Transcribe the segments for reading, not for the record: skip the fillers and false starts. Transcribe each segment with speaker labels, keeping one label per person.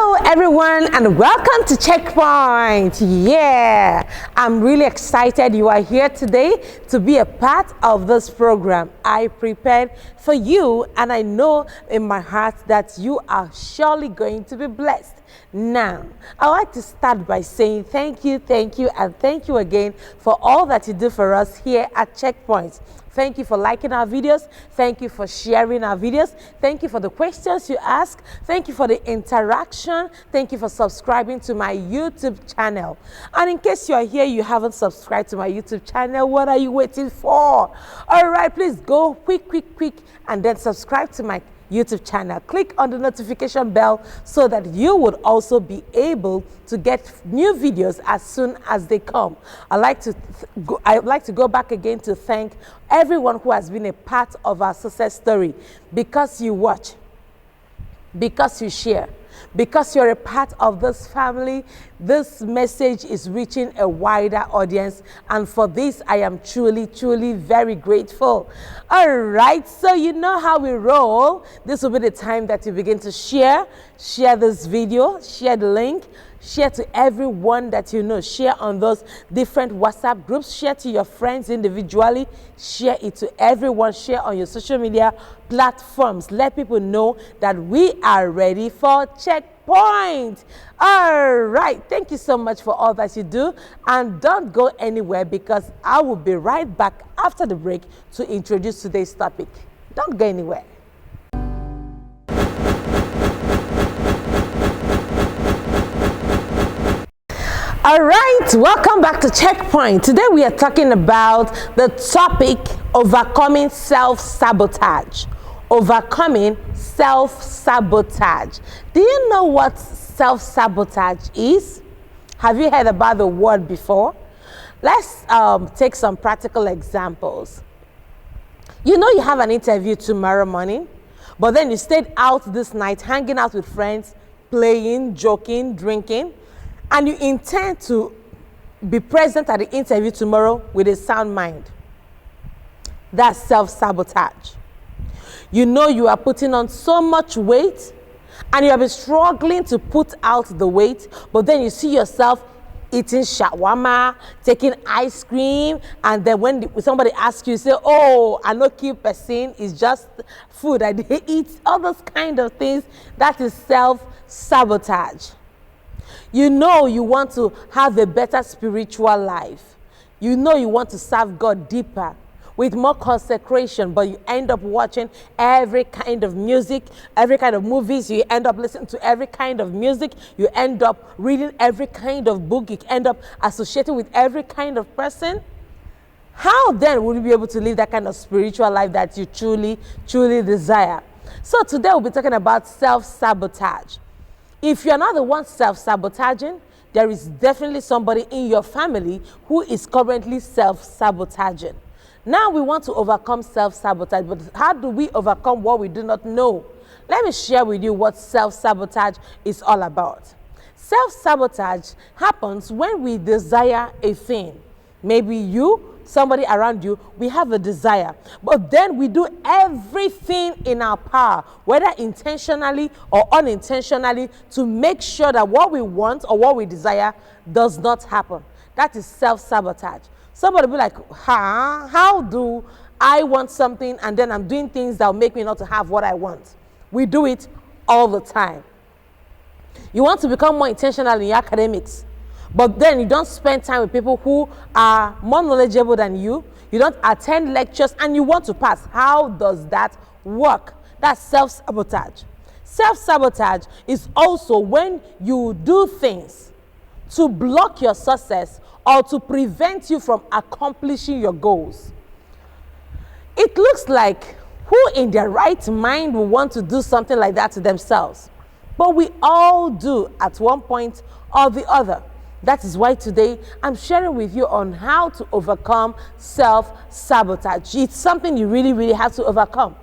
Speaker 1: Hello everyone and welcome to Checkpoint. Yeah, I'm really excited you are here today to be a part of this program. I prepared for you and I know in my heart that you are surely going to be blessed. Now, I'd like to start by saying thank you, and thank you again for all that you do for us here at Checkpoint. Thank you for liking our videos. Thank you for sharing our videos. Thank you for the questions you ask. Thank you for the interaction. Thank you for subscribing to my YouTube channel. And in case you are here, you haven't subscribed to my YouTube channel, what are you waiting for? All right, please go quick, and then subscribe to my YouTube channel. Click on the notification bell so that you would also be able to get new videos as soon as they come. I'd like to go back again to thank everyone who has been a part of our success story. Because you watch, because you share, because you're a part of this family, this message is reaching a wider audience, and for this I am truly very grateful. All right, so you know how we roll. This will be the time that you begin to share this video, share the link, share to everyone that you know, share on those different WhatsApp groups, share to your friends individually, share it to everyone, share on your social media platforms. Let people know that we are ready for Checkpoint. All right, thank you so much for all that you do, and don't go anywhere because I will be right back after the break to introduce today's topic. Don't go anywhere. All right, welcome back to Checkpoint. Today we are talking about the topic overcoming self-sabotage. Overcoming self-sabotage. Do you know what self-sabotage is? Have you heard about the word before? Let's take some practical examples. You know you have an interview tomorrow morning, but then you stayed out this night hanging out with friends, playing, joking, drinking, and you intend to be present at the interview tomorrow with a sound mind. That's self-sabotage. You know you are putting on so much weight and you have been struggling to put out the weight, but then you see yourself eating shawarma, taking ice cream, and then when somebody asks you, you say, oh, I no keep person, it's just food I eat, all those kind of things. That is self-sabotage. You know you want to have a better spiritual life. You know you want to serve God deeper with more consecration, but you end up watching every kind of music, every kind of movies. You end up listening to every kind of music. You end up reading every kind of book. You end up associating with every kind of person. How then will you be able to live that kind of spiritual life that you truly desire? So today we'll be talking about self-sabotage. If you're not the one self-sabotaging, there is definitely somebody in your family who is currently self-sabotaging. Now we want to overcome self-sabotage, but how do we overcome what we do not know? Let me share with you what self-sabotage is all about. Self-sabotage happens when we desire a thing. Maybe you, somebody around you, we have a desire, but then we do everything in our power, whether intentionally or unintentionally, to make sure that what we want or what we desire does not happen. That is self-sabotage. Somebody will be like, how do I want something and then I'm doing things that will make me not to have what I want? We do it all the time. You want to become more intentional in your academics, but then you don't spend time with people who are more knowledgeable than you. You don't attend lectures and you want to pass. How does that work? That's self-sabotage. Self-sabotage is also when you do things to block your success or to prevent you from accomplishing your goals. It looks like who in their right mind will want to do something like that to themselves? But we all do at one point or the other. That is why today I'm sharing with you on how to overcome self-sabotage. It's something you really have to overcome.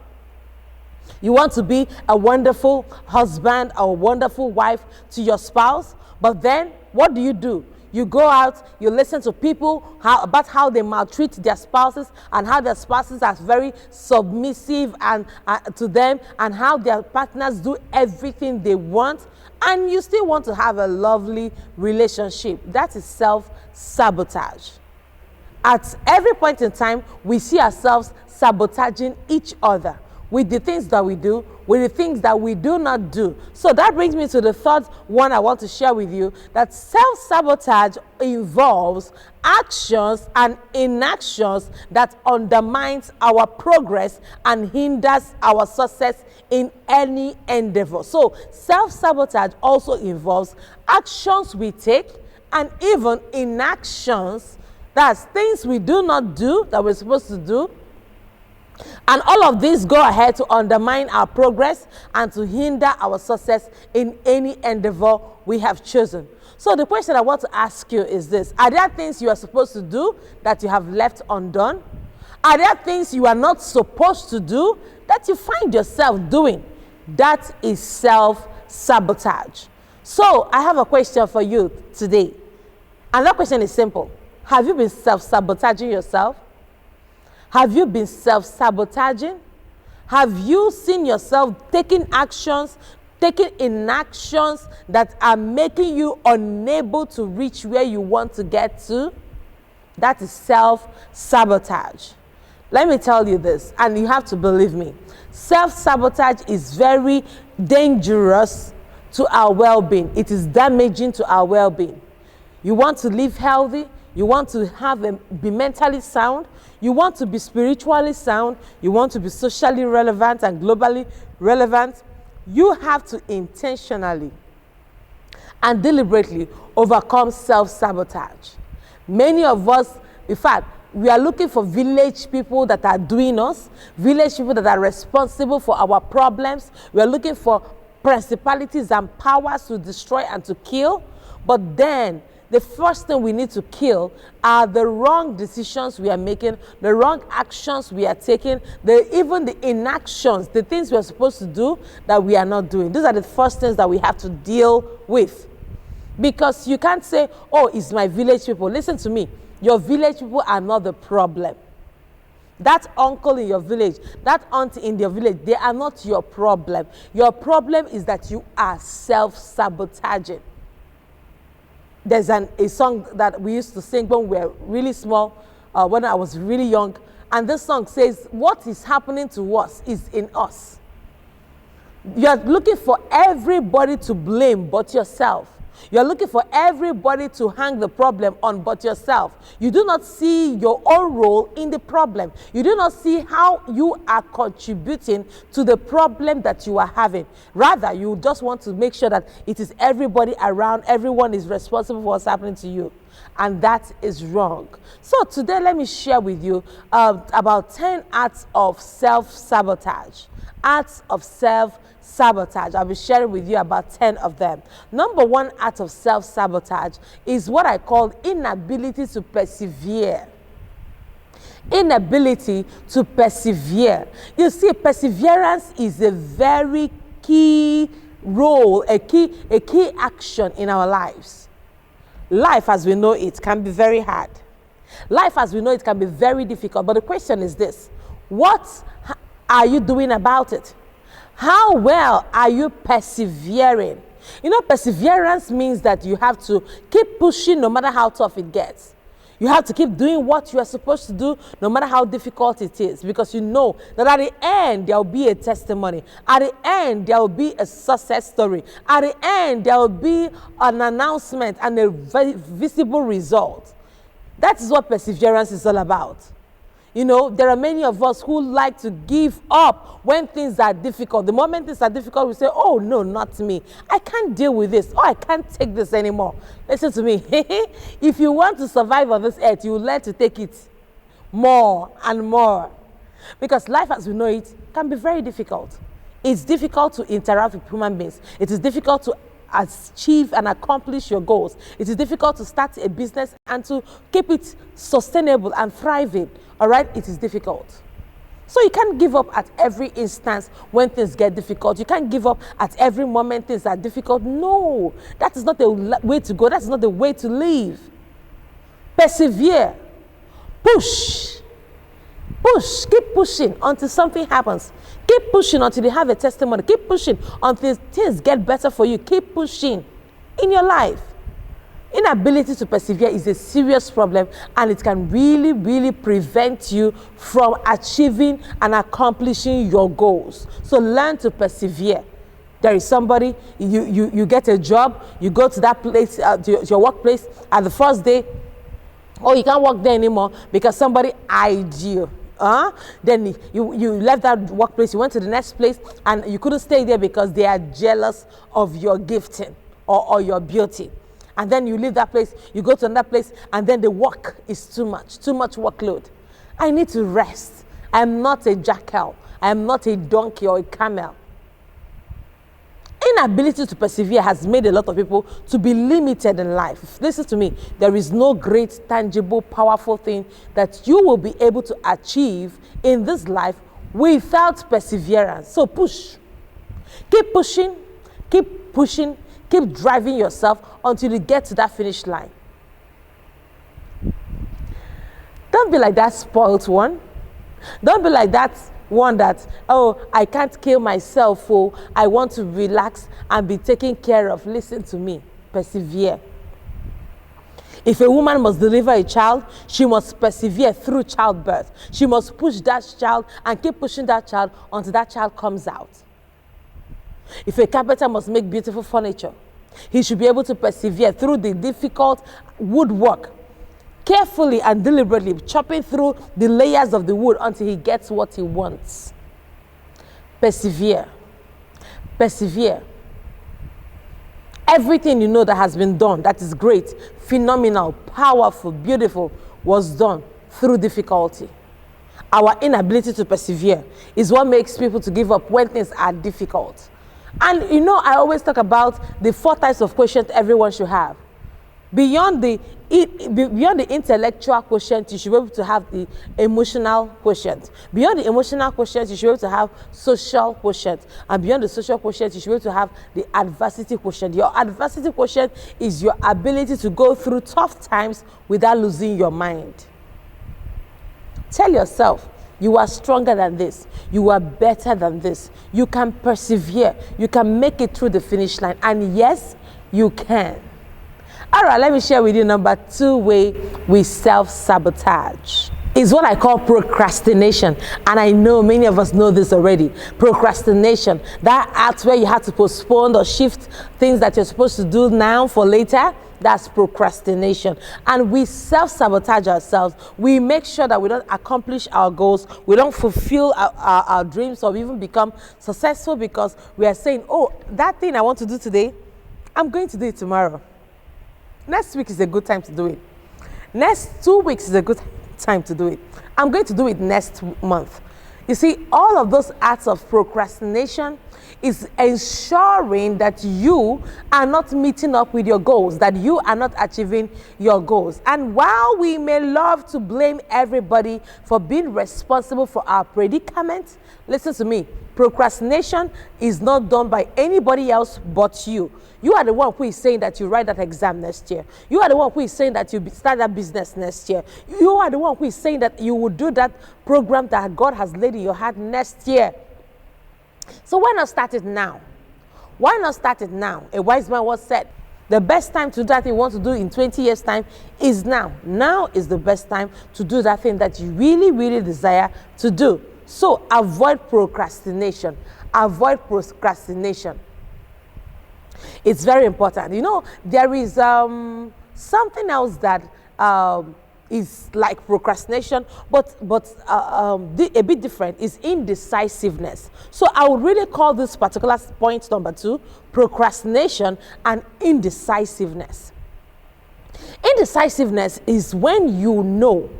Speaker 1: You want to be a wonderful husband or a wonderful wife to your spouse, but then what do? You go out, you listen to people about how they maltreat their spouses and how their spouses are very submissive and to them, and how their partners do everything they want, and you still want to have a lovely relationship. That is self-sabotage. At every point in time, we see ourselves sabotaging each other with the things that we do, with the things that we do not do. So that brings me to the third one I want to share with you, that self-sabotage involves actions and inactions that undermines our progress and hinders our success in any endeavor. So self-sabotage also involves actions we take and even inactions, that's things we do not do that we're supposed to do. And all of these go ahead to undermine our progress and to hinder our success in any endeavor we have chosen. So the question I want to ask you is this: are there things you are supposed to do that you have left undone? Are there things you are not supposed to do that you find yourself doing? That is self-sabotage. So I have a question for you today. And that question is simple. Have you been self-sabotaging yourself? Have you been self-sabotaging? Have you seen yourself taking actions, taking inactions that are making you unable to reach where you want to get to? That is self-sabotage. Let me tell you this, and you have to believe me. Self-sabotage is very dangerous to our well-being. It is damaging to our well-being. You want to live healthy, you want to be mentally sound, you want to be spiritually sound, you want to be socially relevant and globally relevant, you have to intentionally and deliberately overcome self-sabotage. Many of us, in fact, we are looking for village people that are doing us, village people that are responsible for our problems. We are looking for principalities and powers to destroy and to kill. But then, the first thing we need to kill are the wrong decisions we are making, the wrong actions we are taking, even the inactions, the things we are supposed to do that we are not doing. These are the first things that we have to deal with. Because you can't say, oh, it's my village people. Listen to me. Your village people are not the problem. That uncle in your village, that aunt in your village, they are not your problem. Your problem is that you are self-sabotaging. There's a song that we used to sing when we were really small, when I was really young. And this song says, what is happening to us is in us. You're looking for everybody to blame but yourself. You're looking for everybody to hang the problem on but yourself. You do not see your own role in the problem. You do not see how you are contributing to the problem that you are having. Rather, you just want to make sure that it is everybody around, everyone is responsible for what's happening to you. And that is wrong. So today, let me share with you about 10 acts of self-sabotage. Acts of self-sabotage. I'll be sharing with you about 10 of them. Number one act of self-sabotage is what I call inability to persevere. Inability to persevere. You see, perseverance is a very key role, a key action in our lives. Life as we know it can be very hard. Life as we know it can be very difficult. But the question is this: what are you doing about it? How well are you persevering? You know, perseverance means that you have to keep pushing no matter how tough it gets. You have to keep doing what you are supposed to do no matter how difficult it is, because you know that at the end there will be a testimony. At the end there will be a success story. At the end there will be an announcement and a very visible result. That is what perseverance is all about. You know, there are many of us who like to give up when things are difficult. The moment things are difficult, we say, oh, no, not me. I can't deal with this. Oh, I can't take this anymore. Listen to me. If you want to survive on this earth, you will learn to take it more and more. Because life as we know it can be very difficult. It's difficult to interact with human beings. It is difficult to achieve and accomplish your goals. It is difficult to start a business and to keep it sustainable and thriving. All right, it is difficult. So you can't give up at every instance when things get difficult. You can't give up at every moment things are difficult. No, that is not the way to go. That's not the way to live. Persevere. Push. Push. Keep pushing until something happens. Keep pushing until you have a testimony. Keep pushing until things get better for you. Keep pushing in your life. Inability to persevere is a serious problem, and it can really, really prevent you from achieving and accomplishing your goals. So learn to persevere. There is somebody, you get a job, you go to that place, to your workplace, at the first day, oh, you can't work there anymore because somebody eyed you. Then you left that workplace, you went to the next place, and you couldn't stay there because they are jealous of your gifting or your beauty. And then you leave that place, you go to another place, and then the work is too much workload. I need to rest. I'm not a jackal. I'm not a donkey or a camel. Inability to persevere has made a lot of people to be limited in life. Listen to me. There is no great, tangible, powerful thing that you will be able to achieve in this life without perseverance. So push. Keep pushing. Keep pushing. Keep driving yourself until you get to that finish line. Don't be like that spoiled one. Don't be like that one that, oh, I can't kill myself, oh, I want to relax and be taken care of. Listen to me. Persevere. If a woman must deliver a child, she must persevere through childbirth. She must push that child and keep pushing that child until that child comes out. If a carpenter must make beautiful furniture, he should be able to persevere through the difficult woodwork, carefully and deliberately chopping through the layers of the wood until he gets what he wants. Persevere. Persevere. Everything you know that has been done, that is great, phenomenal, powerful, beautiful, was done through difficulty. Our inability to persevere is what makes people to give up when things are difficult. And you know, I always talk about the 4 types of questions everyone should have. Beyond the intellectual quotient, you should be able to have the emotional quotient. Beyond the emotional quotient, you should be able to have social quotient. And beyond the social quotient, you should be able to have the adversity quotient. Your adversity quotient is your ability to go through tough times without losing your mind. Tell yourself, you are stronger than this. You are better than this. You can persevere. You can make it through the finish line. And yes, you can. All right, let me share with you number 2 way we self-sabotage. Is what I call procrastination. And I know many of us know this already. Procrastination, that act where you have to postpone or shift things that you're supposed to do now for later. That's procrastination. And we self-sabotage ourselves. We make sure that we don't accomplish our goals. We don't fulfill our dreams or even become successful because we are saying, oh, that thing I want to do today, I'm going to do it tomorrow. Next week is a good time to do it. Next 2 weeks is a good time to do it. I'm going to do it next month. You see, all of those acts of procrastination is ensuring that you are not meeting up with your goals, that you are not achieving your goals. And while we may love to blame everybody for being responsible for our predicament, listen to me, procrastination is not done by anybody else but you. You are the one who is saying that you write that exam next year. You are the one who is saying that you start that business next year. You are the one who is saying that you will do that program that God has laid in your heart next year. So why not start it now? Why not start it now? A wise man once said, the best time to do that you want to do in 20 years' time is now. Now is the best time to do that thing that you really, really desire to do. So avoid procrastination. Avoid procrastination. It's very important. You know, there is something else that is like procrastination, but a bit different, is indecisiveness. So I would really call this particular point number 2, procrastination and indecisiveness. Indecisiveness is when you know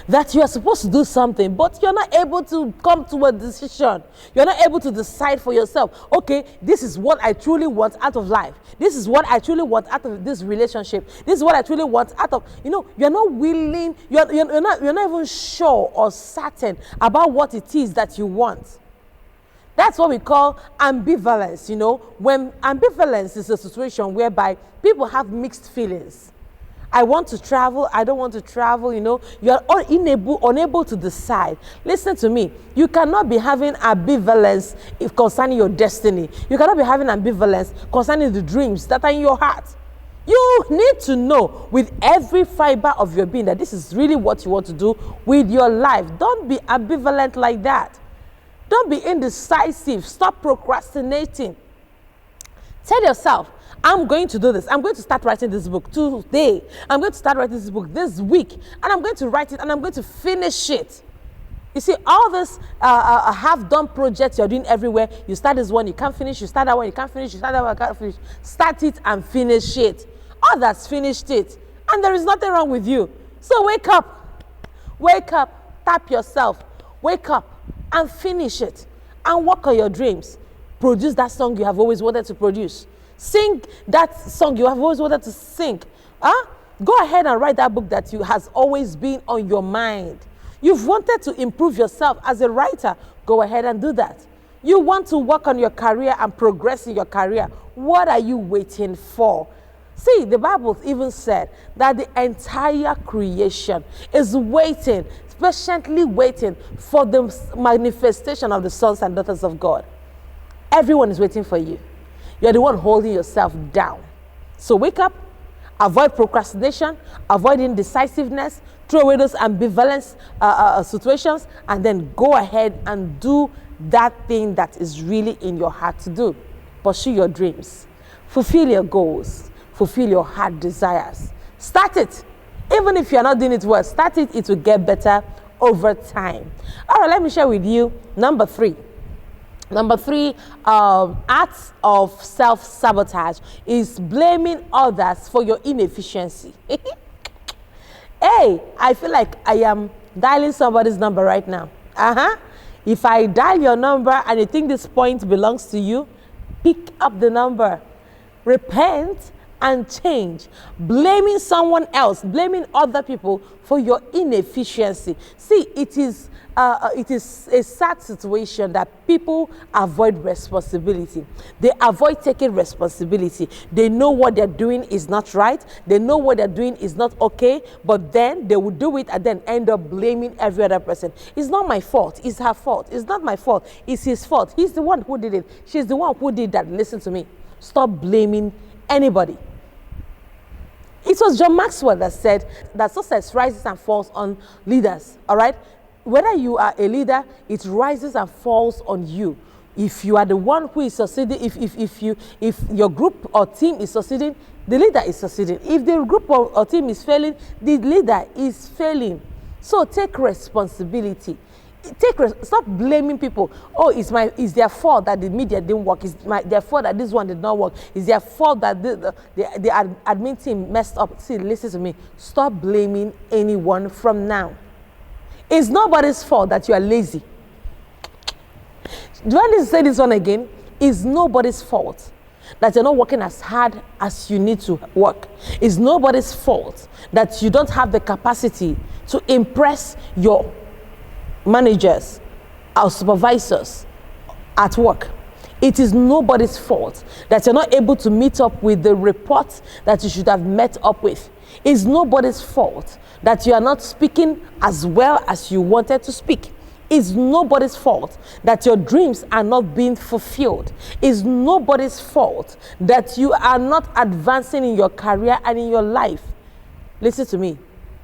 Speaker 1: that you are supposed to do something, but you're not able to come to a decision. You're not able to decide for yourself, okay, this is what I truly want out of life. This is what I truly want out of this relationship. This is what I truly want out of, you're not willing, you're not even sure or certain about what it is that you want. That's what we call ambivalence, when ambivalence is a situation whereby people have mixed feelings. I want to travel, I don't want to travel, you're unable to decide. Listen to me, you cannot be having ambivalence concerning your destiny. You cannot be having ambivalence concerning the dreams that are in your heart. You need to know with every fiber of your being that this is really what you want to do with your life. Don't be ambivalent like that. Don't be indecisive. Stop procrastinating. Tell yourself, I'm going to do this. I'm going to start writing this book today. I'm going to start writing this book this week. And I'm going to write it and I'm going to finish it. You see, all this half-done projects you're doing everywhere. You start this one, you can't finish. You start that one, you can't finish. You start that one, you can't finish. Start it and finish it. Others finished it. And there is nothing wrong with you. So wake up. Wake up. Tap yourself. Wake up and finish it. And work on your dreams. Produce that song you have always wanted to produce. Sing that song you have always wanted to sing. Go ahead and write that book that has always been on your mind. You've wanted to improve yourself as a writer. Go ahead and do that. You want to work on your career and progress in your career. What are you waiting for? See, the Bible even said that the entire creation is waiting, patiently waiting for the manifestation of the sons and daughters of God. Everyone is waiting for you. You're the one holding yourself down. So wake up, avoid procrastination, avoid indecisiveness, throw away those ambivalence situations, and then go ahead and do that thing that is really in your heart to do. Pursue your dreams. Fulfill your goals. Fulfill your heart desires. Start it. Even if you're not doing it well, start it. It will get better over time. All right, let me share with you number 3. Number 3, acts of self-sabotage is blaming others for your inefficiency. Hey, I feel like I am dialing somebody's number right now. If I dial your number and you think this point belongs to you, pick up the number. Repent and change. Blaming someone else, blaming other people for your inefficiency. See, it is a sad situation that people avoid responsibility. They avoid taking responsibility. They know what they're doing is not right. They know what they're doing is not okay, but then they will do it and then end up blaming every other person. It's not my fault. It's her fault. It's not my fault. It's his fault. He's the one who did it. She's the one who did that. Listen to me. Stop blaming anybody. It was John Maxwell that said that success rises and falls on leaders, all right? Whether you are a leader, it rises and falls on you. If you are the one who is succeeding, if your group or team is succeeding, the leader is succeeding. If the group or team is failing, the leader is failing. So take responsibility. Stop blaming people. Oh, it's their fault that the media didn't work. It's their fault that this one did not work. It's their fault that the admin team messed up. See, listen to me. Stop blaming anyone from now. It's nobody's fault that you are lazy. Do I need to say this one again? It's nobody's fault that you're not working as hard as you need to work. It's nobody's fault that you don't have the capacity to impress your managers, our supervisors at work. It is nobody's fault that you're not able to meet up with the report that you should have met up with. It's nobody's fault that you are not speaking as well as you wanted to speak. It's nobody's fault that your dreams are not being fulfilled. It's nobody's fault that you are not advancing in your career and in your life. Listen to me.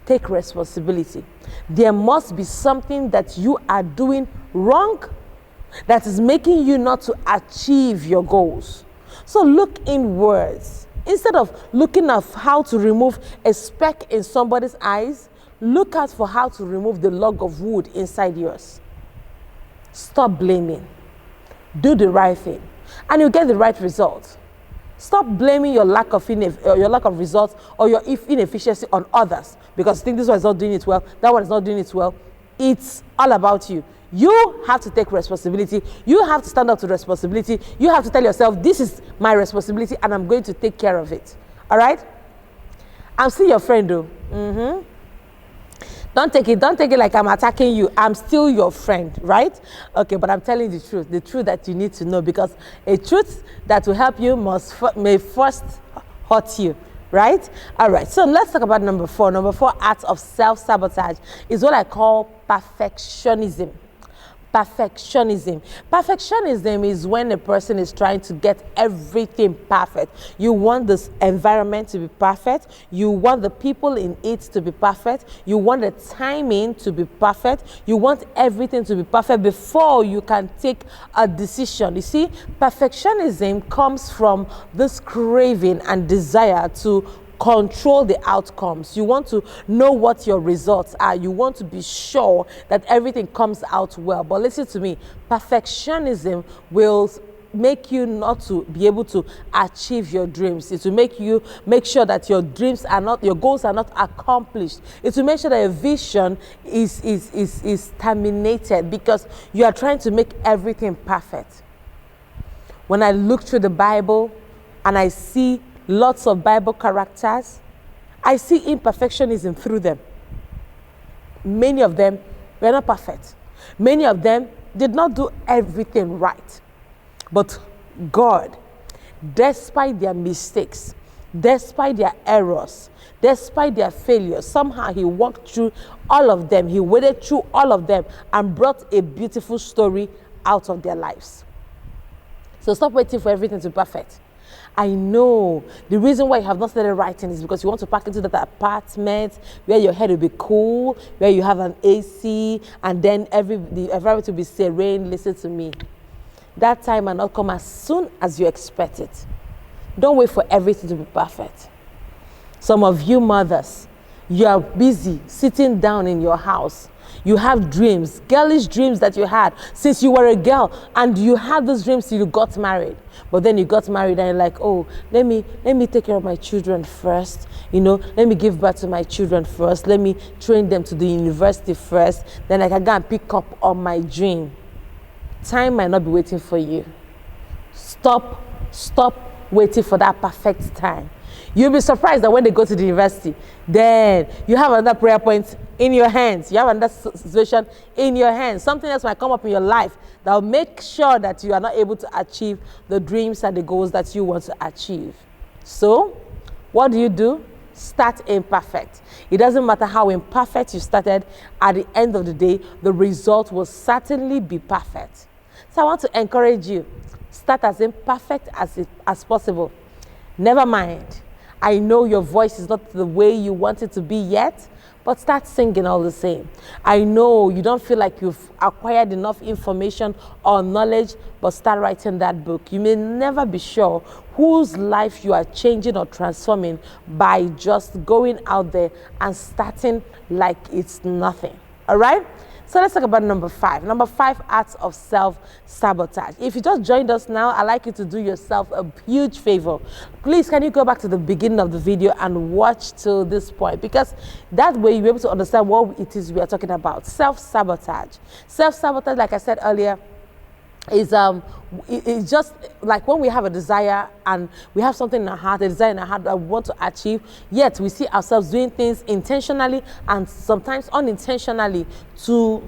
Speaker 1: Take responsibility. There must be something that you are doing wrong that is making you not to achieve your goals. So look inwards. Instead of looking at how to remove a speck in somebody's eyes, look out for how to remove the log of wood inside yours. Stop blaming. Do the right thing, and you'll get the right result. Stop blaming your lack of results or your inefficiency on others because you think this one is not doing it well, that one is not doing it well. It's all about you. You have to take responsibility. You have to stand up to responsibility. You have to tell yourself, this is my responsibility and I'm going to take care of it. All right? I'm still your friend though. Don't take it like I'm attacking you. I'm still your friend, right? Okay, but I'm telling the truth that you need to know, because a truth that will help you may first hurt you, right? All right, so let's talk about number 4. Number 4 acts of self-sabotage is what I call perfectionism. Perfectionism is when a person is trying to get everything perfect. You want this environment to be perfect. You want the people in it to be perfect. You want the timing to be perfect. You want everything to be perfect before you can take a decision. You see, perfectionism comes from this craving and desire to control the outcomes. You want to know what your results are. You want to be sure that everything comes out well. But listen to me, perfectionism will make you not to be able to achieve your dreams. It will make you make sure that your goals are not accomplished. It will make sure that your vision is terminated because you are trying to make everything perfect. When I look through the Bible and I see lots of Bible characters, I see imperfectionism through them. Many of them were not perfect. Many of them did not do everything right. But God, despite their mistakes, despite their errors, despite their failures, somehow He walked through all of them. He waded through all of them and brought a beautiful story out of their lives. So stop waiting for everything to be perfect. I know the reason why you have not started writing is because you want to pack into that apartment where your head will be cool, where you have an AC, and then the environment will be serene. Listen to me. That time might not come as soon as you expect it. Don't wait for everything to be perfect. Some of you mothers, you are busy sitting down in your house. You have dreams, girlish dreams that you had since you were a girl, and you had those dreams till you got married. But then you got married and you're like, oh, let me take care of my children first. Let me give birth to my children first. Let me train them to the university first. Then I can go and pick up on my dream. Time might not be waiting for you. Stop waiting for that perfect time. You'll be surprised that when they go to the university, then you have another prayer point in your hands. You have another situation in your hands. Something else might come up in your life that will make sure that you are not able to achieve the dreams and the goals that you want to achieve. So, what do? Start imperfect. It doesn't matter how imperfect you started, at the end of the day, the result will certainly be perfect. So I want to encourage you, start as imperfect as possible. Never mind, I know your voice is not the way you want it to be yet, but start singing all the same. I know you don't feel like you've acquired enough information or knowledge, but start writing that book. You may never be sure whose life you are changing or transforming by just going out there and starting like it's nothing. All right? So let's talk about number 5. Number 5, acts of self-sabotage. If you just joined us now, I'd like you to do yourself a huge favor. Please, can you go back to the beginning of the video and watch till this point? Because that way you'll be able to understand what it is we are talking about. Self-sabotage. Self-sabotage, like I said earlier, is it's just like when we have a desire and we have something in our heart, a desire in our heart that we want to achieve, yet we see ourselves doing things intentionally and sometimes unintentionally to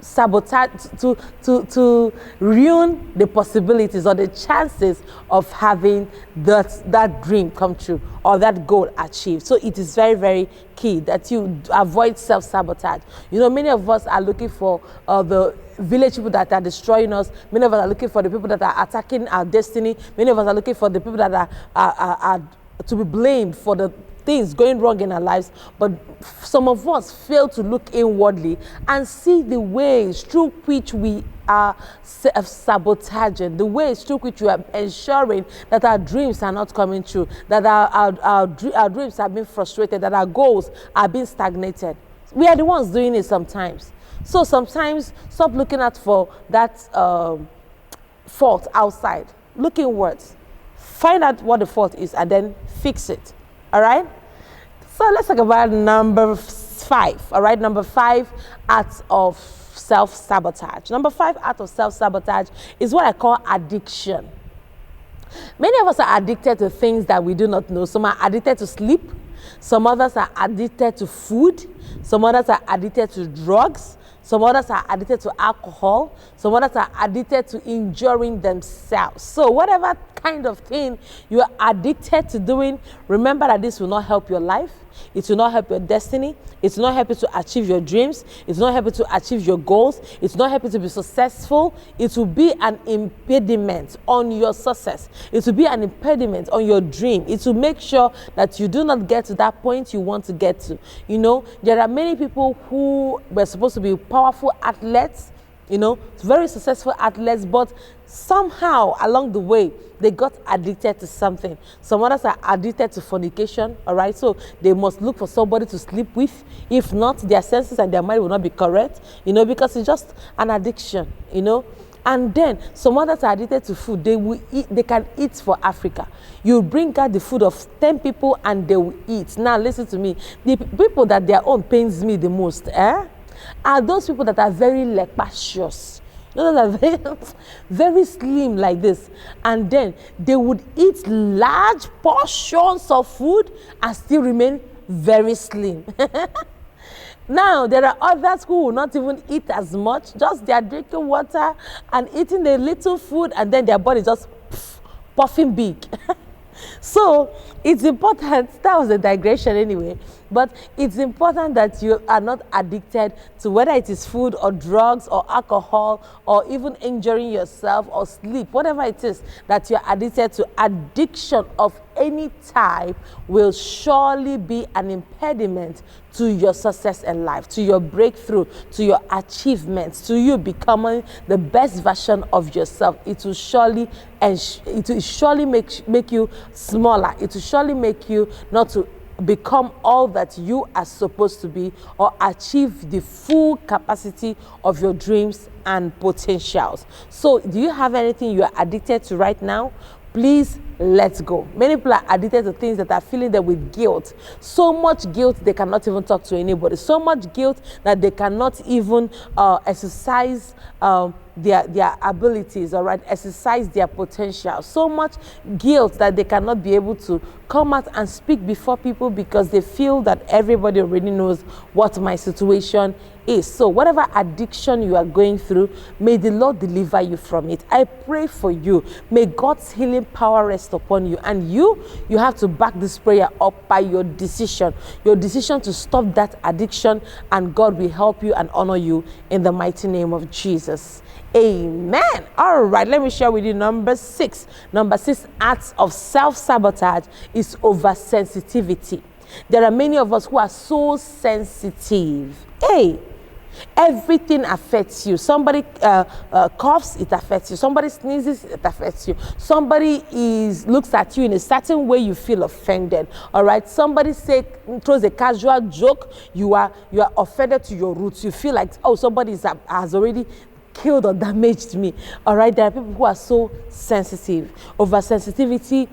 Speaker 1: sabotage, to ruin the possibilities or the chances of having that dream come true or that goal achieved. So it is very, very key that you avoid self-sabotage. Many of us are looking for the village people that are destroying us. Many of us are looking for the people that are attacking our destiny. Many of us are looking for the people that are to be blamed for the things going wrong in our lives. But some of us fail to look inwardly and see the ways through which we are self-sabotaging, the ways through which we are ensuring that our dreams are not coming true, that our dreams are being frustrated, that our goals are being stagnated. We are the ones doing it sometimes. So sometimes stop looking out for that fault outside. Look inwards. find out what the fault is and then fix it. All right? So let's talk about number 5. All right? Number 5, acts of self-sabotage. Number 5 act of self-sabotage is what I call addiction. Many of us are addicted to things that we do not know. Some are addicted to sleep. Some others are addicted to food. Some others are addicted to drugs. Some others are addicted to alcohol. Some others are addicted to injuring themselves. So whatever kind of thing you are addicted to doing, remember that this will not help your life. It will not help your destiny. It will not help you to achieve your dreams. It will not help you to achieve your goals. It will not help you to be successful. It will be an impediment on your success. It will be an impediment on your dream. It will make sure that you do not get to that point you want to get to. You know, there are many people who were supposed to be powerful athletes, you know, very successful athletes, but somehow along the way, they got addicted to something. Some others are addicted to fornication, all right? So they must look for somebody to sleep with. If not, their senses and their mind will not be correct, you know, because it's just an addiction, you know? And then some others are addicted to food. They will eat, they can eat for Africa. You bring out the food of 10 people and they will eat. Now listen to me. The people that their own pains me the most, are those people that are very lepacious. Those are very, very slim like this. And then they would eat large portions of food and still remain very slim. Now, there are others who will not even eat as much. Just they are drinking water and eating a little food and then their body just puffing big. So it's important, that was a digression anyway, but it's important that you are not addicted to whether it is food or drugs or alcohol or even injuring yourself or sleep, whatever it is that you're addicted to. Addiction of any type will surely be an impediment to your success in life, to your breakthrough, to your achievements, to you becoming the best version of yourself. It will surely make you smaller. It will surely make you not to become all that you are supposed to be or achieve the full capacity of your dreams and potentials. So do you have anything you are addicted to right now? Please let go. Many people are addicted to things that are filling them with guilt. So much guilt they cannot even talk to anybody. So much guilt that they cannot even exercise their abilities, all right, exercise their potential. So much guilt that they cannot be able to come out and speak before people because they feel that everybody already knows what my situation is. So whatever addiction you are going through, may the Lord deliver you from it. I pray for you. May God's healing power rest upon you. And you have to back this prayer up by your decision to stop that addiction, and God will help you and honor you in the mighty name of Jesus. Amen. All right, let me share with you number 6. Number 6 acts of self-sabotage is oversensitivity. There are many of us who are so sensitive. Hey, everything affects you. Somebody coughs, it affects you. Somebody sneezes, it affects you. Somebody looks at you in a certain way, you feel offended. All right. Somebody throws a casual joke, you are offended to your roots. You feel like, oh, somebody has already killed or damaged me. All right. There are people who are so sensitive. Oversensitivity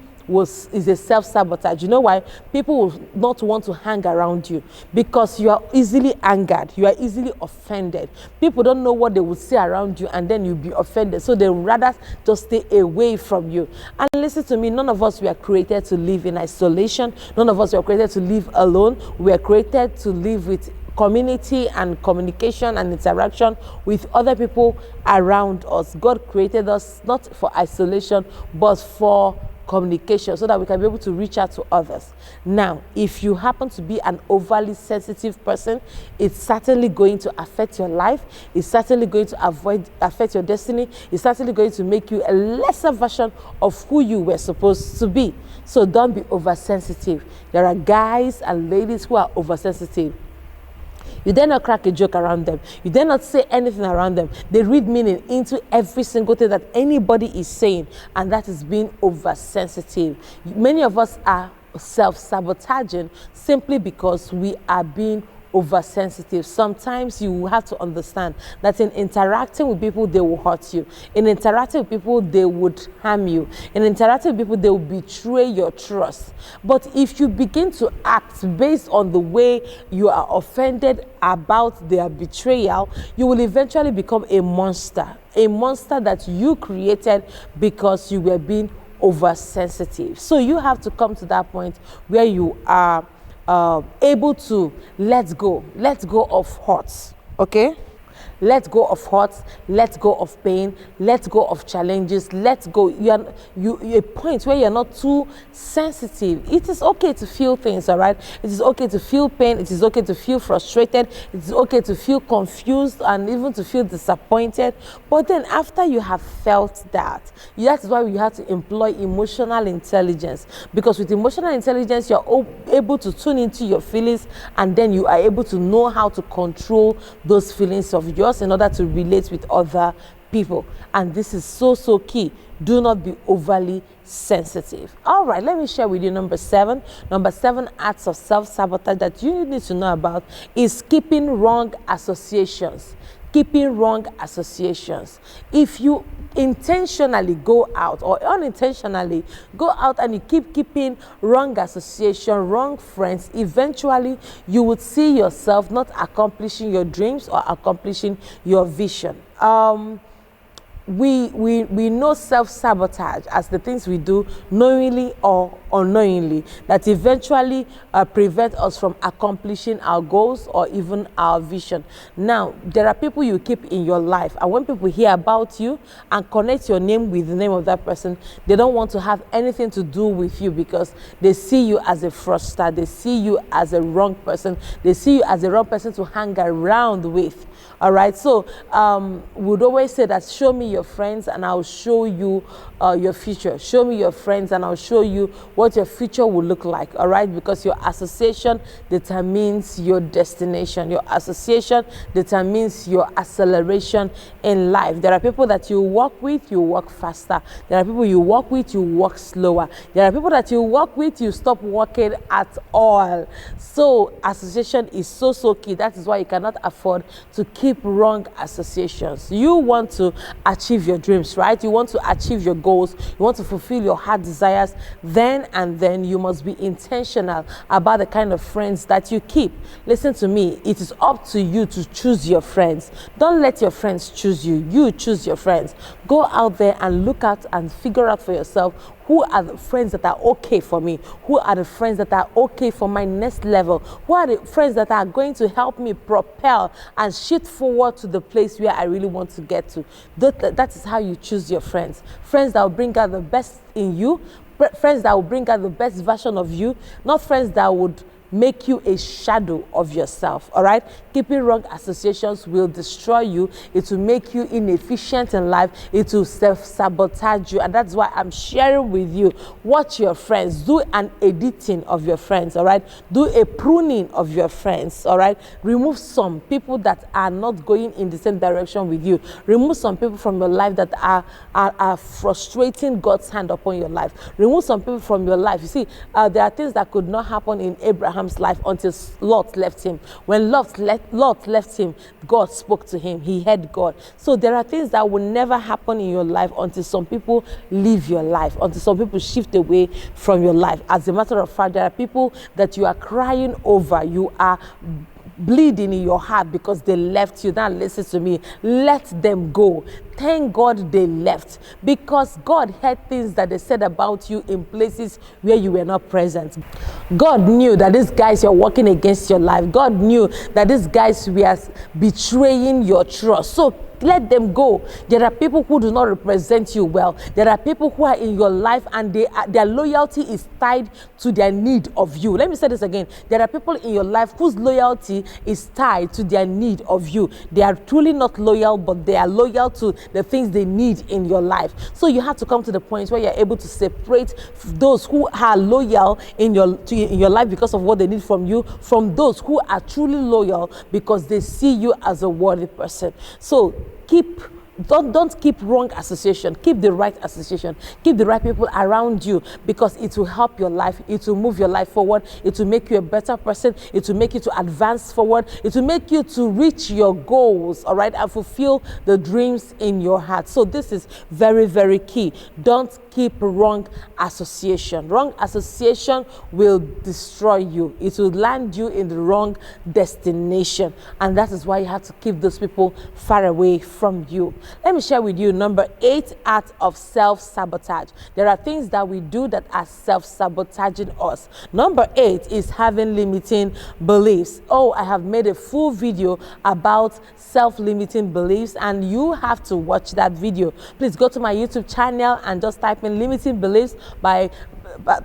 Speaker 1: is a self-sabotage. You know why? People will not want to hang around you because you are easily angered. You are easily offended. People don't know what they will say around you and then you'll be offended. So they would rather just stay away from you. And listen to me, none of us were created to live in isolation. None of us were created to live alone. We were created to live with community and communication and interaction with other people around us. God created us not for isolation, but for communication, so that we can be able to reach out to others. Now, if you happen to be an overly sensitive person, it's certainly going to affect your life. It's certainly going to affect your destiny. It's certainly going to make you a lesser version of who you were supposed to be. So don't be oversensitive. There are guys and ladies who are oversensitive. You dare not crack a joke around them. You dare not say anything around them. They read meaning into every single thing that anybody is saying, and that is being oversensitive. Many of us are self-sabotaging simply because we are being oversensitive. Sometimes you have to understand that in interacting with people, they will hurt you. In interacting with people, they would harm you. In interacting with people, they will betray your trust. But if you begin to act based on the way you are offended about their betrayal, you will eventually become a monster that you created because you were being oversensitive. So you have to come to that point where you are able to let go of hurts, okay? Let go of hurts, let go of pain, let go of challenges, let go. You're a point where you're not too sensitive. It is okay to feel things, all right? It is okay to feel pain. It is okay to feel frustrated. It is okay to feel confused and even to feel disappointed. But then after you have felt that is why you have to employ emotional intelligence. Because with emotional intelligence, you're able to tune into your feelings, and then you are able to know how to control those feelings of yours in order to relate with other people. And this is so key. Do not be overly sensitive. All right, let me share with you number 7. Number 7 acts of self-sabotage that you need to know about is keeping wrong associations. Keeping wrong associations. If you intentionally go out or unintentionally go out and you keep keeping wrong association, wrong friends, eventually you would see yourself not accomplishing your dreams or accomplishing your vision. We know self-sabotage as the things we do knowingly or unknowingly that eventually prevent us from accomplishing our goals or even our vision. Now, there are people you keep in your life, and when people hear about you and connect your name with the name of that person, they don't want to have anything to do with you because they see you as a fraudster, they see you as a wrong person, they see you as a wrong person to hang around with. All right, so we'd always say that show me your friends and I'll show you your future. Show me your friends and I'll show you what your future will look like. All right, because your association determines your destination. Your association determines your acceleration in life. There are people that you work with, you work faster. There are people you work with, you work slower. There are people that you work with, you stop working at all. So association is so key. That is why you cannot afford to keep wrong associations. You want to achieve your dreams, right? You want to achieve your goals. You want to fulfill your heart desires. Then you must be intentional about the kind of friends that you keep. Listen to me. It is up to you to choose your friends. Don't let your friends choose you. You choose your friends. Go out there and look out and figure out for yourself who are the friends that are okay for me? Who are the friends that are okay for my next level? Who are the friends that are going to help me propel and shift forward to the place where I really want to get to? That is how you choose your friends. Friends that will bring out the best in you. Friends that will bring out the best version of you. Not friends that would make you a shadow of yourself. All right, keeping wrong associations will destroy you. It will make you inefficient in life. It will self-sabotage you, and that's why I'm sharing with you. Watch your friends. Do an editing of your friends. All right, do a pruning of your friends. All right, remove some people that are not going in the same direction with you. Remove some people from your life that are frustrating God's hand upon your life. Remove some people from your life. You see, there are things that could not happen in Abraham's life until Lot left him. When Lot left him, God spoke to him. He heard God. So there are things that will never happen in your life until some people leave your life, until some people shift away from your life. As a matter of fact, there are people that you are crying over. You are bleeding in your heart because they left you. Now listen to me. Let them go. Thank God they left, because God heard things that they said about you in places where you were not present. God knew that these guys were working against your life. God knew that these guys were betraying your trust. So let them go. There are people who do not represent you well. There are people who are in your life and their loyalty is tied to their need of you. Let me say this again. There are people in your life whose loyalty is tied to their need of you. They are truly not loyal, but they are loyal to the things they need in your life. So you have to come to the point where you're able to separate those who are loyal in your life because of what they need from you, from those who are truly loyal because they see you as a worthy person. So keep Don't keep wrong association. Keep the right association. Keep the right people around you, because it will help your life. It will move your life forward. It will make you a better person. It will make you to advance forward. It will make you to reach your goals, all right, and fulfill the dreams in your heart. So this is very, very key. Don't keep wrong association. Wrong association will destroy you. It will land you in the wrong destination, and that is why you have to keep those people far away from you. Let me share with you number 8 art of self-sabotage. There are things that we do that are self-sabotaging us. Number 8 is having limiting beliefs. Oh, I have made a full video about self-limiting beliefs, and you have to watch that video. Please go to my YouTube channel and just type in limiting beliefs by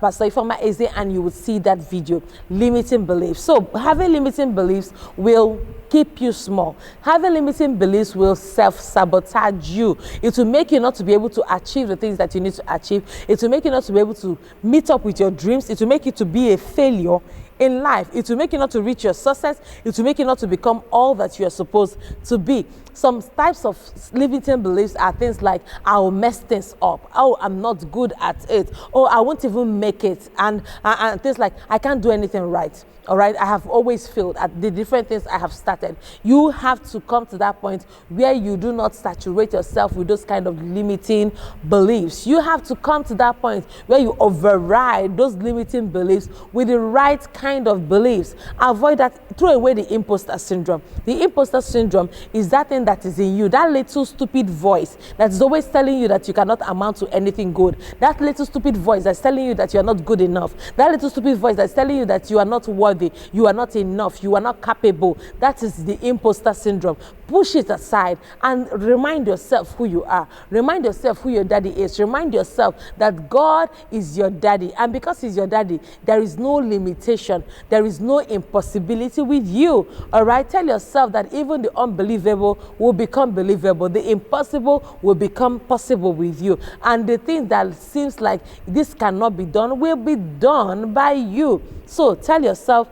Speaker 1: Pastor Ifeoma Eze, and you will see that video. Limiting beliefs. So having limiting beliefs will keep you small. Having limiting beliefs will self-sabotage you. It will make you not to be able to achieve the things that you need to achieve. It will make you not to be able to meet up with your dreams. It will make you to be a failure in life. It will make you not to reach your success. It will make you not to become all that you are supposed to be. Some types of limiting beliefs are things like, I will mess things up. Oh, I'm not good at it. Oh, I won't even make it. And things like, I can't do anything right. All right, I have always failed at the different things I have started. You have to come to that point where you do not saturate yourself with those kind of limiting beliefs. You have to come to that point where you override those limiting beliefs with the right kind of beliefs. Avoid that. Throw away the imposter syndrome. The imposter syndrome is that thing that is in you, that little stupid voice that is always telling you that you cannot amount to anything good. That little stupid voice that's telling you that you are not good enough. That little stupid voice that's telling you that you are not worthy. You are not enough. You are not capable. That is the imposter syndrome. Push it aside and remind yourself who you are. Remind yourself who your daddy is. Remind yourself that God is your daddy. And because he's your daddy, there is no limitation. There is no impossibility with you. All right? Tell yourself that even the unbelievable will become believable. The impossible will become possible with you. And the thing that seems like this cannot be done will be done by you. So tell yourself,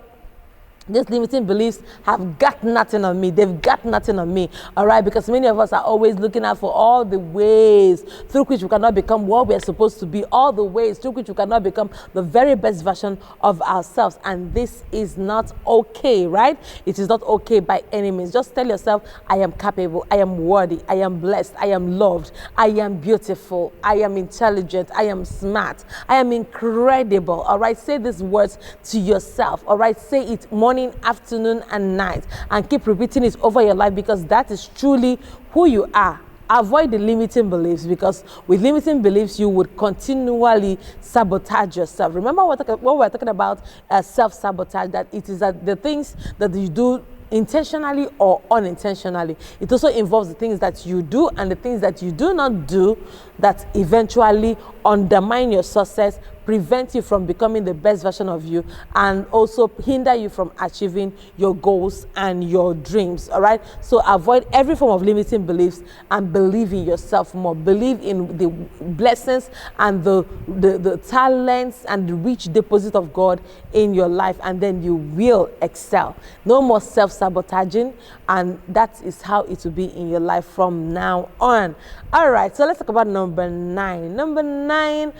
Speaker 1: these limiting beliefs have got nothing on me. They've got nothing on me. All right? Because many of us are always looking out for all the ways through which we cannot become what we are supposed to be, all the ways through which we cannot become the very best version of ourselves. And this is not okay, right? It is not okay by any means. Just tell yourself, I am capable, I am worthy, I am blessed, I am loved, I am beautiful, I am intelligent, I am smart, I am incredible. All right? Say these words to yourself. All right? Say it morning, afternoon, and night, and keep repeating it over your life, because that is truly who you are. Avoid the limiting beliefs, because with limiting beliefs you would continually sabotage yourself. Remember what we're talking about, self-sabotage, that it is the things that you do intentionally or unintentionally. It also involves the things that you do and the things that you do not do that eventually undermine your success, prevent you from becoming the best version of you, and also hinder you from achieving your goals and your dreams. All right? So avoid every form of limiting beliefs and believe in yourself more. Believe in the blessings and the talents and the rich deposit of God in your life, and then you will excel. No more self-sabotaging, and that is how it will be in your life from now on. All right, so let's talk about number 9. Number 9,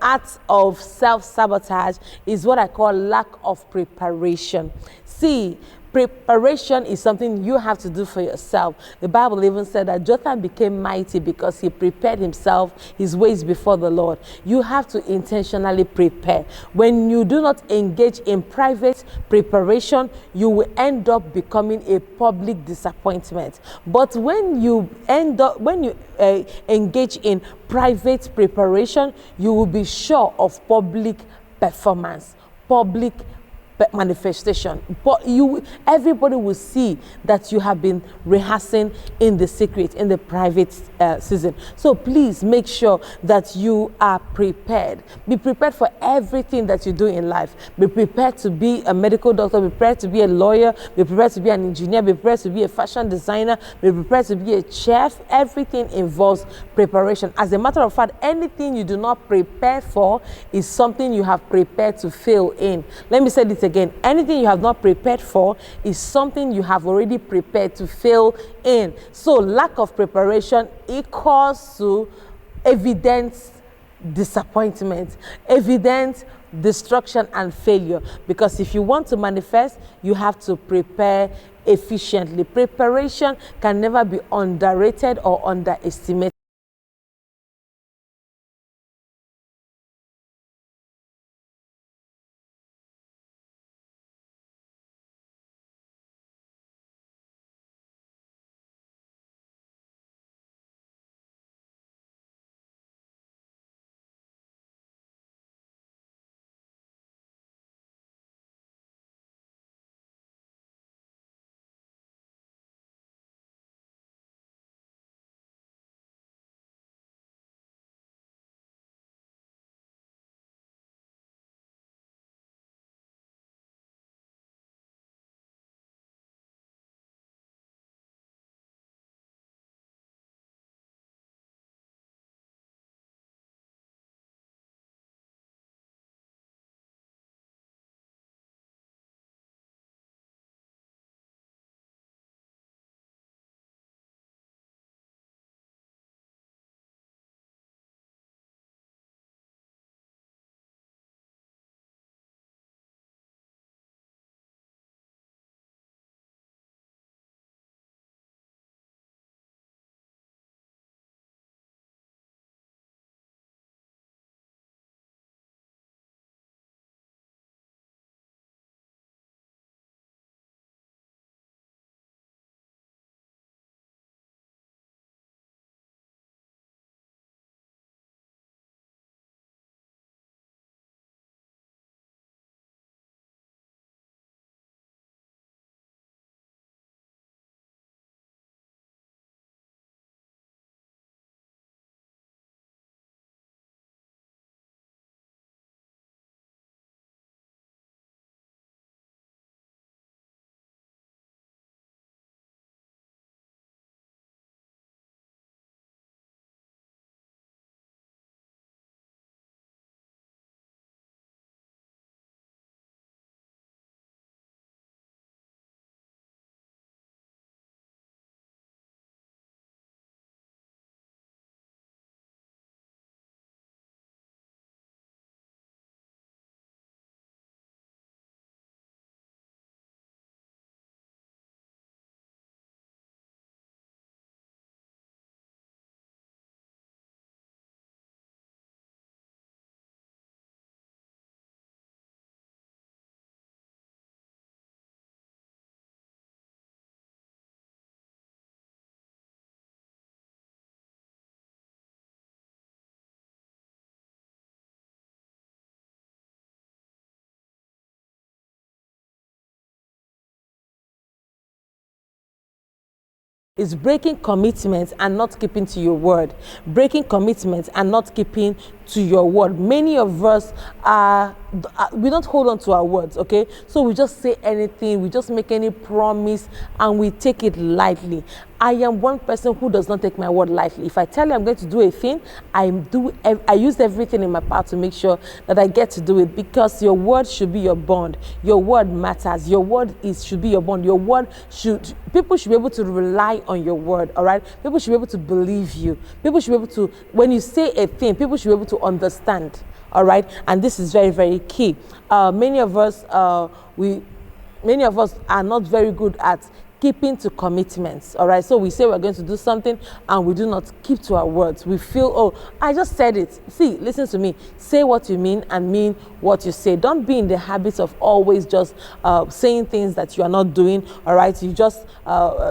Speaker 1: acts of self-sabotage is what I call lack of preparation. See, preparation is something you have to do for yourself. The Bible even said that Jotham became mighty because he prepared himself, his ways before the Lord. You have to intentionally prepare. When you do not engage in private preparation, you will end up becoming a public disappointment. But when you engage in private preparation, you will be sure of public performance, public manifestation. But everybody will see that you have been rehearsing in the secret, in the private season. So please make sure that you are prepared. Be prepared for everything that you do in life. Be prepared to be a medical doctor, be prepared to be a lawyer, be prepared to be an engineer, be prepared to be a fashion designer, be prepared to be a chef. Everything involves preparation. As a matter of fact, anything you do not prepare for is something you have prepared to fail in. Let me say this again. Anything you have not prepared for is something you have already prepared to fail in. So lack of preparation equals to evident disappointment, evident destruction and failure. Because if you want to manifest, you have to prepare efficiently. Preparation can never be underrated or underestimated. Is breaking commitments and not keeping to your word. Breaking commitments and not keeping to your word. Many of us we don't hold on to our words, okay? So we just say anything, we just make any promise, and we take it lightly. I am one person who does not take my word lightly. If I tell you I'm going to do a thing, I use everything in my power to make sure that I get to do it, because your word should be your bond. Your word matters. Your word should be your bond. Your word people should be able to rely on your word, all right? People should be able to believe you. People should be able to, when you say a thing, people should be able to understand, all right? And this is very, very key. Many of us are not very good at keeping to commitments, all right? So we say we're going to do something and we do not keep to our words. We feel, oh, I just said it. See, listen to me. Say what you mean and mean what you say. Don't be in the habit of always just saying things that you are not doing, all right? You just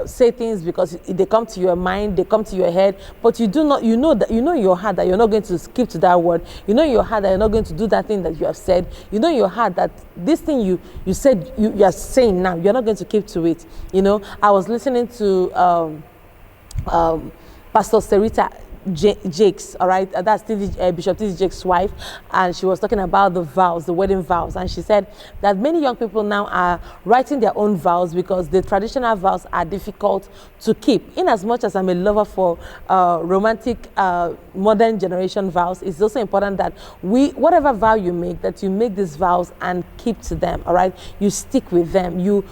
Speaker 1: say things because they come to your mind, they come to your head, but you do not, you know in your heart that you're not going to keep to that word. You know in your heart that you're not going to do that thing that you have said. You know in your heart that this thing you said you are saying now, you're not going to keep to it. You know, I was listening to Pastor Sarita Jake's, all right, that's Bishop T.D. Jake's wife, and she was talking about the vows, the wedding vows, and she said that many young people now are writing their own vows because the traditional vows are difficult to keep. In as much as I'm a lover for romantic modern generation vows, it's also important that whatever vow you make, that you make these vows and keep to them, all right? You stick with them. You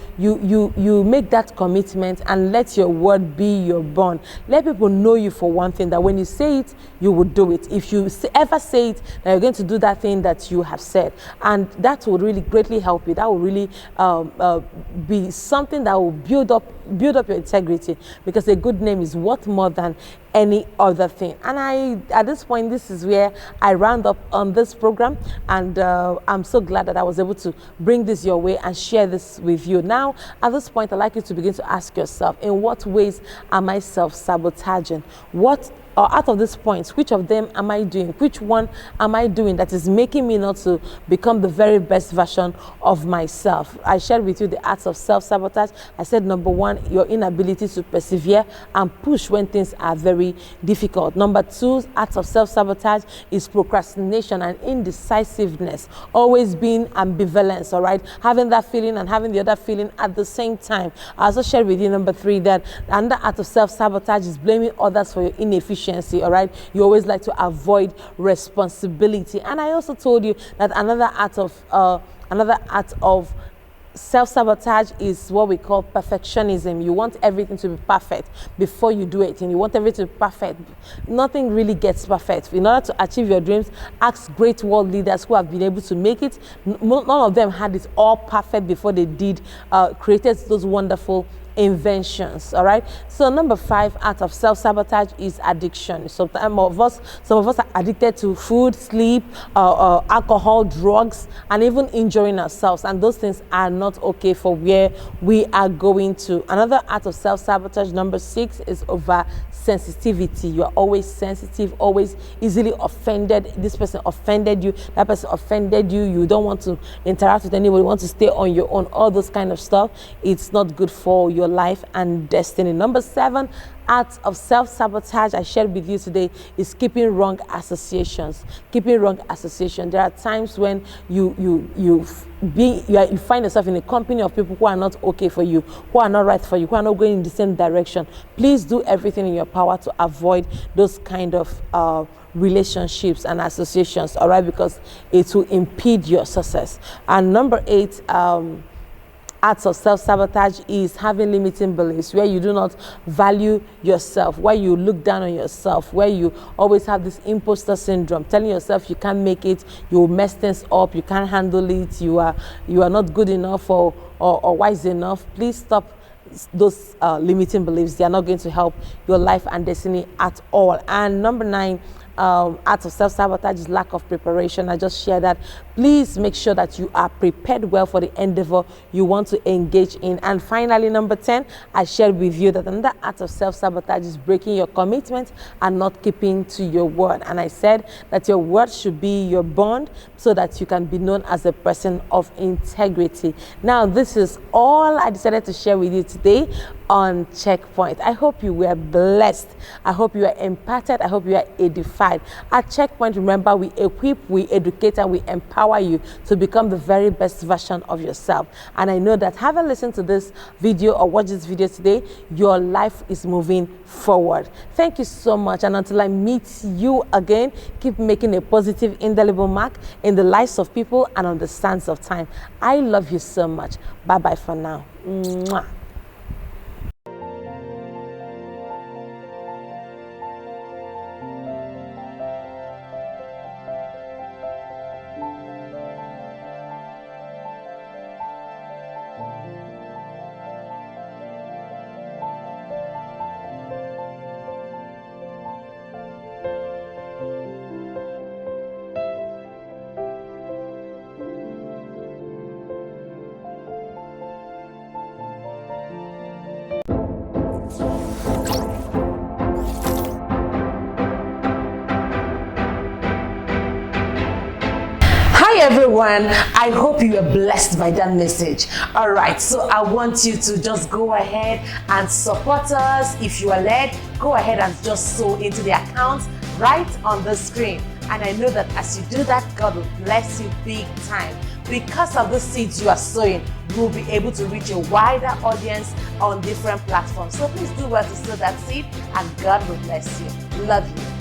Speaker 1: make that commitment and let your word be your bond. Let people know you for one thing, that when you say it, you will do it. If you ever say it, that you're going to do that thing that you have said, and that will really greatly help you. That will really be something that will build up your integrity, because a good name is worth more than any other thing. And at this point, this is where I round up on this program, and I'm so glad that I was able to bring this your way and share this with you. Now, at this point, I'd like you to begin to ask yourself, in what ways am I self-sabotaging? Or out of these points, which of them am I doing? Which one am I doing that is making me not to become the very best version of myself? I shared with you the acts of self-sabotage. I said, number one, your inability to persevere and push when things are very difficult. Number two, acts of self-sabotage is procrastination and indecisiveness, always being ambivalence, all right? Having that feeling and having the other feeling at the same time. I also shared with you, number three, that another act of self-sabotage is blaming others for your inefficiency. All right, you always like to avoid responsibility. And I also told you that another act of self-sabotage is what we call perfectionism. You want everything to be perfect before you do it, and you want everything to be perfect. Nothing really gets perfect. In order to achieve your dreams, ask great world leaders who have been able to make it. None of them had it all perfect before they created those wonderful inventions. All right, so number five act of self-sabotage is addiction. Some of us are addicted to food, sleep, alcohol, drugs, and even injuring ourselves, and those things are not okay for where we are going to. Another act of self-sabotage, number six, is over sensitivity. You are always sensitive, always easily offended. This person offended you, that person offended you, you don't want to interact with anybody, you want to stay on your own, all those kind of stuff. It's not good for your life and destiny. Number seven act of self-sabotage I shared with you today is keeping wrong associations. Keeping wrong association. There are times when you find yourself in a company of people who are not okay for you, who are not right for you, who are not going in the same direction. Please do everything in your power to avoid those kind of relationships and associations, all right, because it will impede your success. And number eight, acts of self-sabotage is having limiting beliefs, where you do not value yourself, where you look down on yourself, where you always have this imposter syndrome, telling yourself you can't make it, you will mess things up, you can't handle it, you are not good enough or wise enough. Please stop those limiting beliefs. They are not going to help your life and destiny at all. And number nine, act of self-sabotage is lack of preparation. I just shared that. Please make sure that you are prepared well for the endeavor you want to engage in. And finally, number 10, I shared with you that another act of self-sabotage is breaking your commitment and not keeping to your word. And I said that your word should be your bond so that you can be known as a person of integrity. Now, this is all I decided to share with you today on Checkpoint. I hope you were blessed. I hope you are impacted. I hope you are edified. At Checkpoint, remember, we equip, we educate, and we empower you to become the very best version of yourself. And I know that having listened to this video or watched this video today, your life is moving forward. Thank you so much. And until I meet you again, keep making a positive, indelible mark in the lives of people and on the sands of time. I love you so much. Bye-bye for now. Mwah. everyone. I hope you were blessed by that message. All right, so I want you to just go ahead and support us. If you are led, go ahead and just sow into the account right on the screen. And I know that as you do that, God will bless you big time. Because of the seeds you are sowing, you will be able to reach a wider audience on different platforms. So please do well to sow that seed, and God will bless you. Love you.